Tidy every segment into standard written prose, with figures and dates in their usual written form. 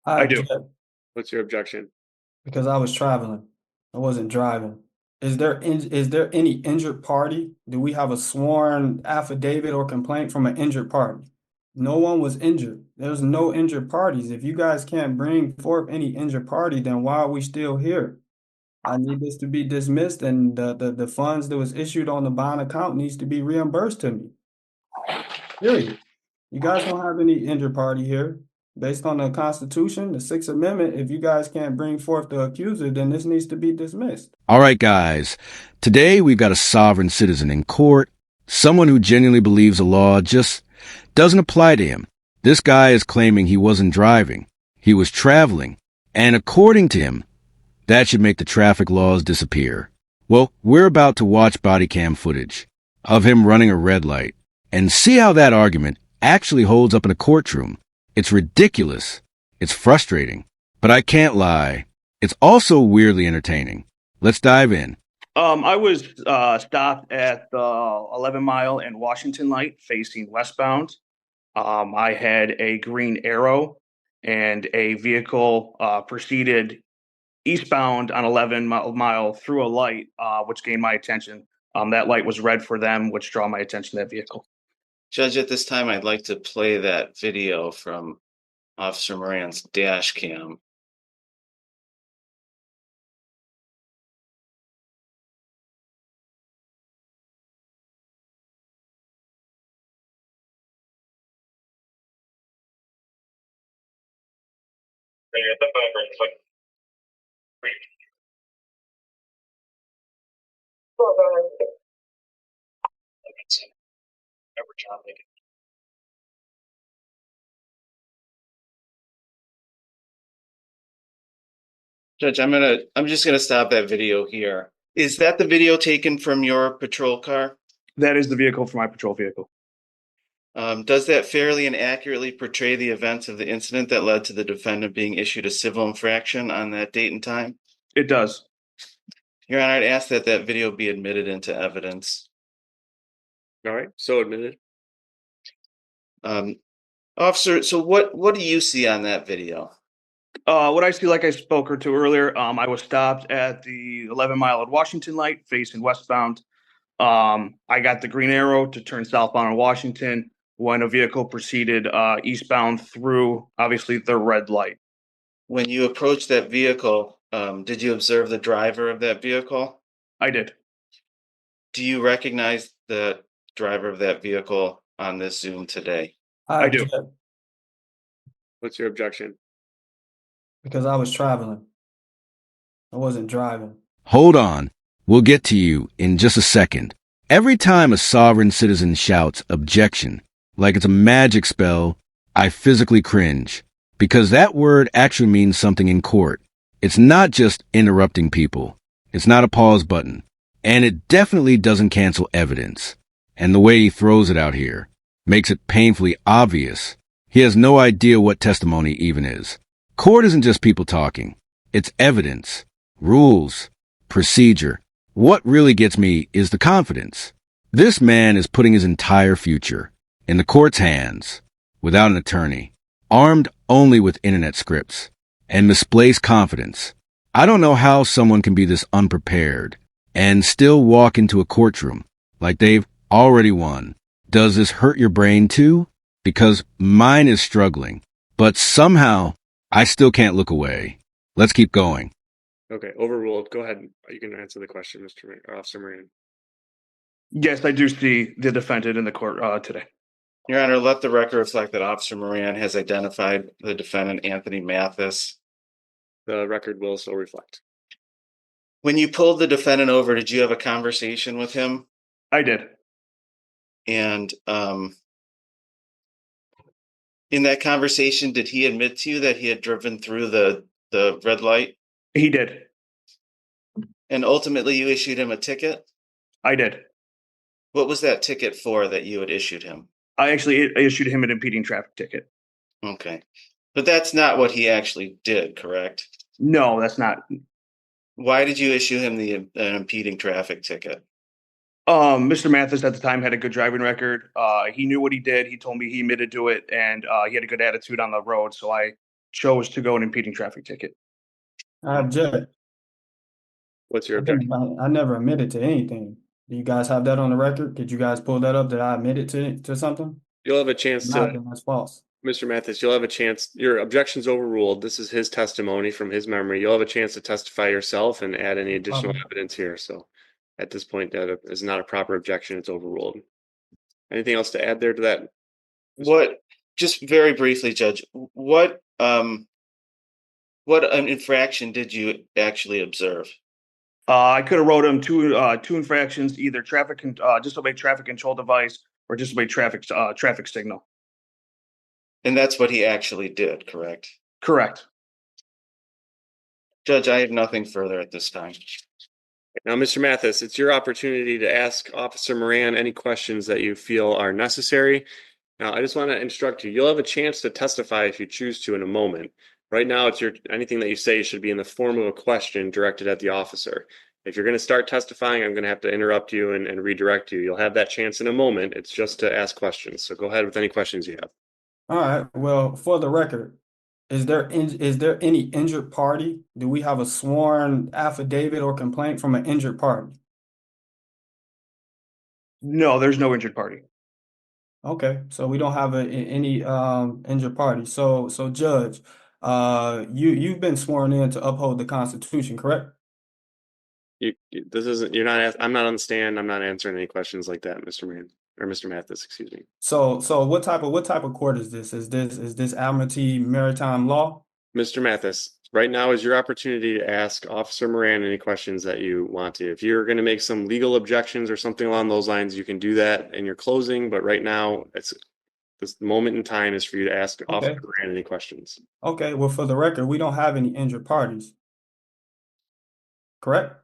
I I do. object What's your objection? because I was traveling. I wasn't driving. Is there any injured party? Do we have a sworn affidavit or complaint from an injured party? No one was injured. There's no injured parties. If you guys can't bring forth any injured party, then why are we still here? I need this to be dismissed, and the funds that was issued on the bond account needs to be reimbursed to me. Period. You guys don't have any injured party here. Based on the Constitution, the Sixth Amendment, if you guys can't bring forth the accuser, then this needs to be dismissed. All right, guys. Today we've got a sovereign citizen in court, someone who genuinely believes the law just doesn't apply to him. This guy is claiming he wasn't driving. He was traveling. And according to him, that should make the traffic laws disappear. Well, we're about to watch body cam footage of him running a red light and see how that argument actually holds up in a courtroom. It's ridiculous. It's frustrating. But I can't lie. It's also weirdly entertaining. Let's dive in. I was stopped at the 11 Mile and Washington light facing westbound. I had a green arrow and a vehicle proceeded eastbound on 11 mile through a light, which gained my attention. That light was red for them, which drew my attention to that vehicle. Judge, at this time, I'd like to play that video from Officer Moran's dash cam. Judge, I'm just gonna stop that video here. Is that the video taken from your patrol car? That is the vehicle for my patrol vehicle. Does that fairly and accurately portray the events of the incident that led to the defendant being issued a civil infraction on that date and time? It does. Your Honor, I'd ask that that video be admitted into evidence. All right, so admitted. Officer, so what do you see on that video? What I see, like I spoke to earlier, I was stopped at the 11 Mile at Washington light facing westbound. I got the green arrow to turn southbound on Washington when a vehicle proceeded eastbound through, obviously, the red light. When you approached that vehicle, did you observe the driver of that vehicle? I did. Do you recognize the driver of that vehicle on this Zoom today? I do. object What's your objection? because I was traveling. I wasn't driving. Hold on. We'll get to you in just a second. Every time a sovereign citizen shouts objection, like it's a magic spell, I physically cringe. Because that word actually means something in court. It's not just interrupting people. It's not a pause button. And it definitely doesn't cancel evidence. And the way he throws it out here makes it painfully obvious. He has no idea what testimony even is. Court isn't just people talking. It's evidence, rules, procedure. What really gets me is the confidence. This man is putting his entire future in the court's hands, without an attorney, armed only with internet scripts, and misplaced confidence. I don't know how someone can be this unprepared and still walk into a courtroom like they've already won. Does this hurt your brain too? Because mine is struggling, but somehow I still can't look away. Let's keep going. Okay, overruled. Go ahead. You can answer the question, Officer Moran. Yes, I do see the defendant in the court today. Your Honor, let the record reflect that Officer Moran has identified the defendant, Anthony Mathis. The record will so reflect. When you pulled the defendant over, did you have a conversation with him? I did. And in that conversation, did he admit to you that he had driven through the red light? He did. And ultimately, you issued him a ticket? I did. What was that ticket for that you had issued him? I actually issued him an impeding traffic ticket. Okay. But that's not what he actually did, correct? No, that's not. Why did you issue him an impeding traffic ticket? Mr. Mathis at the time had a good driving record. He knew what he did. He told me he admitted to it, and he had a good attitude on the road. So I chose to go an impeding traffic ticket. I object. What's your objection? I never admitted to anything. Do you guys have that on the record? Could you guys pull that up that I admitted to something? You'll have a chance Not, to, then that's false. Mr. Mathis, you'll have a chance. Your objection's overruled. This is his testimony from his memory. You'll have a chance to testify yourself and add any additional evidence here. So at this point, that is not a proper objection. It's overruled. Anything else to add there to that? What, just very briefly, Judge, what an infraction did you actually observe? I could have wrote him two infractions, either disobey traffic control device or disobey traffic signal. And that's what he actually did, correct? Correct. Judge, I have nothing further at this time. Now, Mr. Mathis, it's your opportunity to ask Officer Moran any questions that you feel are necessary. Now, I just want to instruct you. You'll have a chance to testify if you choose to in a moment. Right now, anything that you say should be in the form of a question directed at the officer. If you're going to start testifying, I'm going to have to interrupt you and redirect you. You'll have that chance in a moment. It's just to ask questions. So go ahead with any questions you have. All right. Well, for the record, is there any injured party? Do we have a sworn affidavit or complaint from an injured party? No, there's no injured party. Okay, so we don't have any injured party. So Judge, you've been sworn in to uphold the Constitution, correct? I'm not on the stand. I'm not answering any questions like that, Mr. Mathis, excuse me. So what type of court is this? Is this Admiralty Maritime Law? Mr. Mathis, right now is your opportunity to ask Officer Moran any questions that you want to. If you're going to make some legal objections or something along those lines, you can do that in your closing. But right now, this moment in time is for you to ask Officer Moran any questions. Okay, well, for the record, we don't have any injured parties, correct?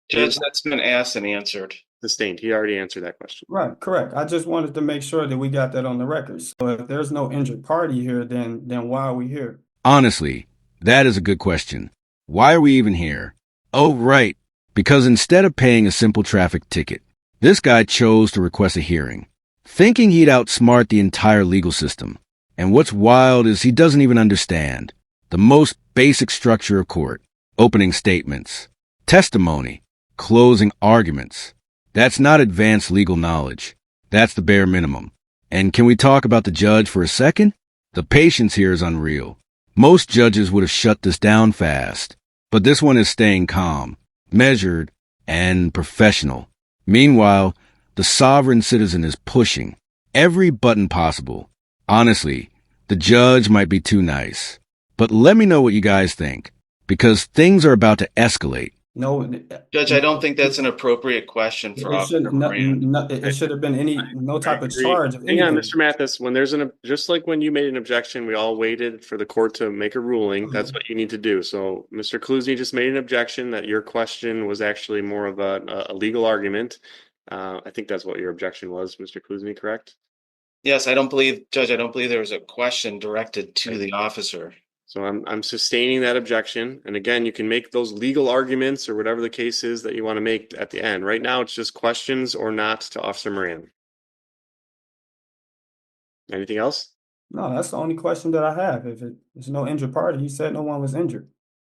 Judge, that's been asked and answered. Sustained. He already answered that question. Right, correct. I just wanted to make sure that we got that on the record. So if there's no injured party here, then why are we here? Honestly, that is a good question. Why are we even here? Oh, right. Because instead of paying a simple traffic ticket, this guy chose to request a hearing, thinking he'd outsmart the entire legal system. And what's wild is he doesn't even understand the most basic structure of court: opening statements, testimony, closing arguments. That's not advanced legal knowledge. That's the bare minimum. And can we talk about the judge for a second? The patience here is unreal. Most judges would have shut this down fast, but this one is staying calm, measured, and professional. Meanwhile, the sovereign citizen is pushing every button possible. Honestly, the judge might be too nice. But let me know what you guys think, because things are about to escalate. No, Judge, I don't think that's an appropriate question for Officer Moran. it should have been no type of charge of Hang on, anything. Mr. Mathis. When there's just like when you made an objection, we all waited for the court to make a ruling. That's what you need to do. So Mr. Kluzny just made an objection that your question was actually more of a legal argument. I think that's what your objection was, Mr. Kluzny, correct? Yes, Judge, I don't believe there was a question directed to the officer. So I'm sustaining that objection. And again, you can make those legal arguments or whatever the case is that you want to make at the end. Right now, it's just questions or not to Officer Moran. Anything else? No, that's the only question that I have. If there's no injured party, he said no one was injured.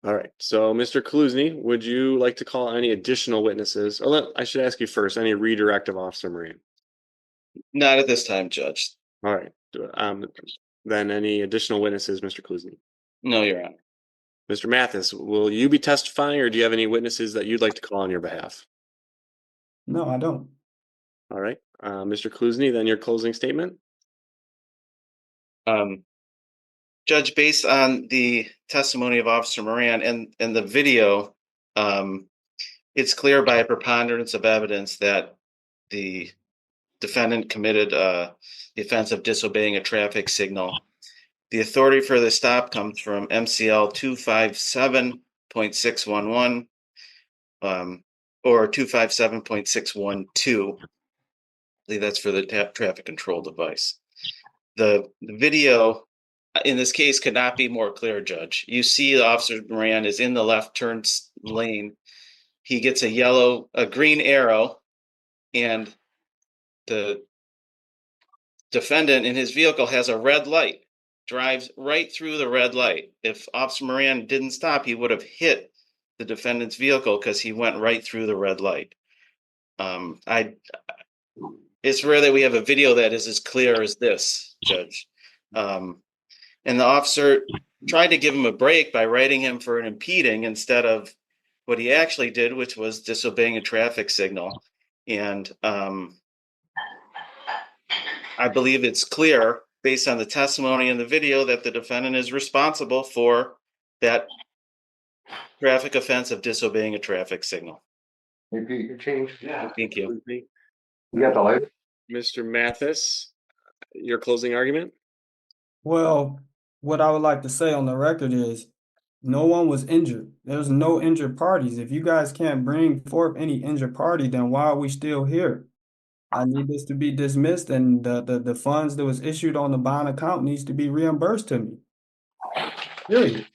All right. So, Mr. Kluzny, would you like to call any additional witnesses? I should ask you first, any redirect of Officer Moran? Not at this time, Judge. All right. Then any additional witnesses, Mr. Kluzny? No, Your Honor. Mr. Mathis, will you be testifying, or do you have any witnesses that you'd like to call on your behalf? No, I don't. All right. Mr. Kluzny, then your closing statement. Judge, based on the testimony of Officer Moran and the video, it's clear by a preponderance of evidence that the defendant committed the offense of disobeying a traffic signal. The authority for the stop comes from MCL 257.611 or 257.612. I believe that's for the traffic control device. The video in this case could not be more clear, Judge. You see Officer Moran is in the left turn lane. He gets a green arrow, and the defendant in his vehicle has a red light. drives right through the red light. If Officer Moran didn't stop, he would have hit the defendant's vehicle because he went right through the red light. It's rare that we have a video that is as clear as this, Judge. And the officer tried to give him a break by writing him for an impeding instead of what he actually did, which was disobeying a traffic signal. And I believe it's clear, based on the testimony in the video, that the defendant is responsible for that traffic offense of disobeying a traffic signal. Repeat your change. Yeah. Thank you. You got the light? Mr. Mathis, your closing argument? Well, what I would like to say on the record is no one was injured. There's no injured parties. If you guys can't bring forth any injured party, then why are we still here? I need this to be dismissed, and the funds that was issued on the bond account needs to be reimbursed to me. Period.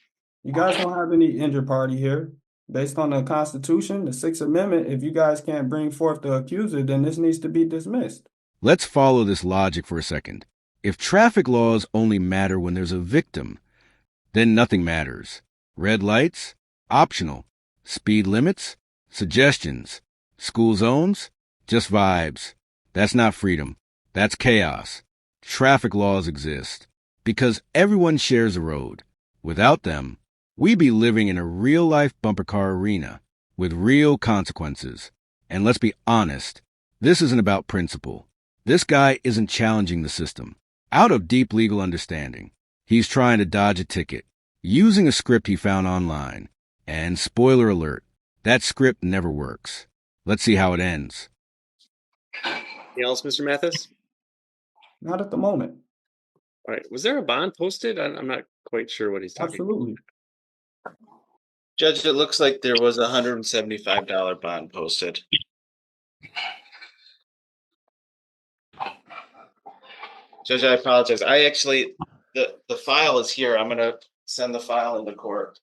You guys don't have any injured party here. Based on the Constitution, the Sixth Amendment, if you guys can't bring forth the accuser, then this needs to be dismissed. Let's follow this logic for a second. If traffic laws only matter when there's a victim, then nothing matters. Red lights? Optional. Speed limits? Suggestions. School zones? Just vibes. That's not freedom. That's chaos. Traffic laws exist because everyone shares a road. Without them, we'd be living in a real-life bumper car arena with real consequences. And let's be honest, this isn't about principle. This guy isn't challenging the system. Out of deep legal understanding, he's trying to dodge a ticket using a script he found online. And spoiler alert, that script never works. Let's see how it ends. Anything else, Mr. Mathis? Not at the moment. All right. Was there a bond posted? I'm not quite sure what he's talking Absolutely. Judge, it looks like there was a $175 bond posted. Judge, I apologize. The file is here. I'm going to send the file into court.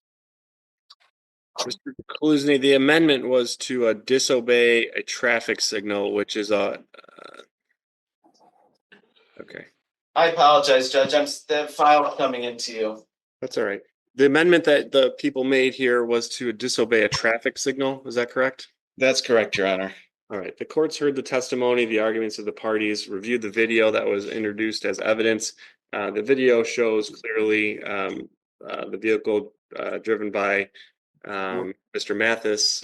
Mr. Klusny, the amendment was to disobey a traffic signal, which is okay. I apologize, Judge. The file coming into you. That's all right. The amendment that the people made here was to disobey a traffic signal. Is that correct? That's correct, Your Honor. All right. The court's heard the testimony, the arguments of the parties, reviewed the video that was introduced as evidence. The video shows clearly the vehicle driven by Mr. Mathis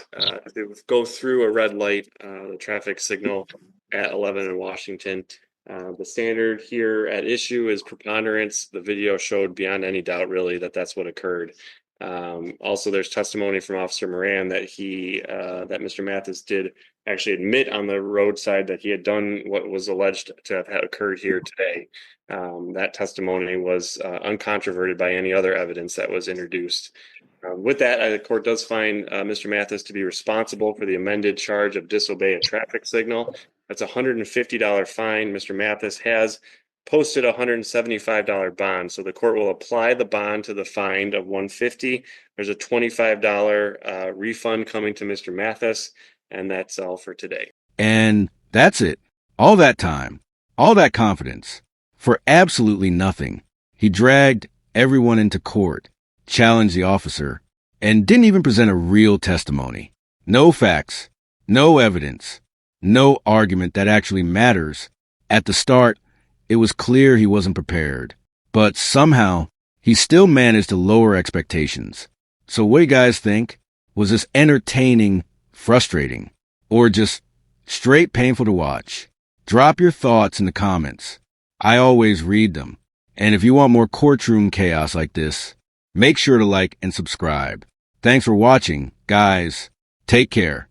go through a red light, the traffic signal at 11 in Washington. The standard here at issue is preponderance. The video showed beyond any doubt, really, that that's what occurred. Also, there's testimony from Officer Moran that that Mr. Mathis did actually admit on the roadside that he had done what was alleged to have occurred here today. That testimony was uncontroverted by any other evidence that was introduced. With that, the court does find Mr. Mathis to be responsible for the amended charge of disobey a traffic signal. That's a $150 fine. Mr. Mathis has posted a $175 bond, so the court will apply the bond to the fine of $150. There's a $25 refund coming to Mr. Mathis, and that's all for today. And that's it. All that time, all that confidence, for absolutely nothing. He dragged everyone into court, challenged the officer, and didn't even present a real testimony. No facts, no evidence, no argument that actually matters. At the start, it was clear he wasn't prepared, but somehow he still managed to lower expectations. So what do you guys think? Was this entertaining, frustrating, or just straight painful to watch? Drop your thoughts in the comments. I always read them. And if you want more courtroom chaos like this, make sure to like and subscribe. Thanks for watching, guys. Take care.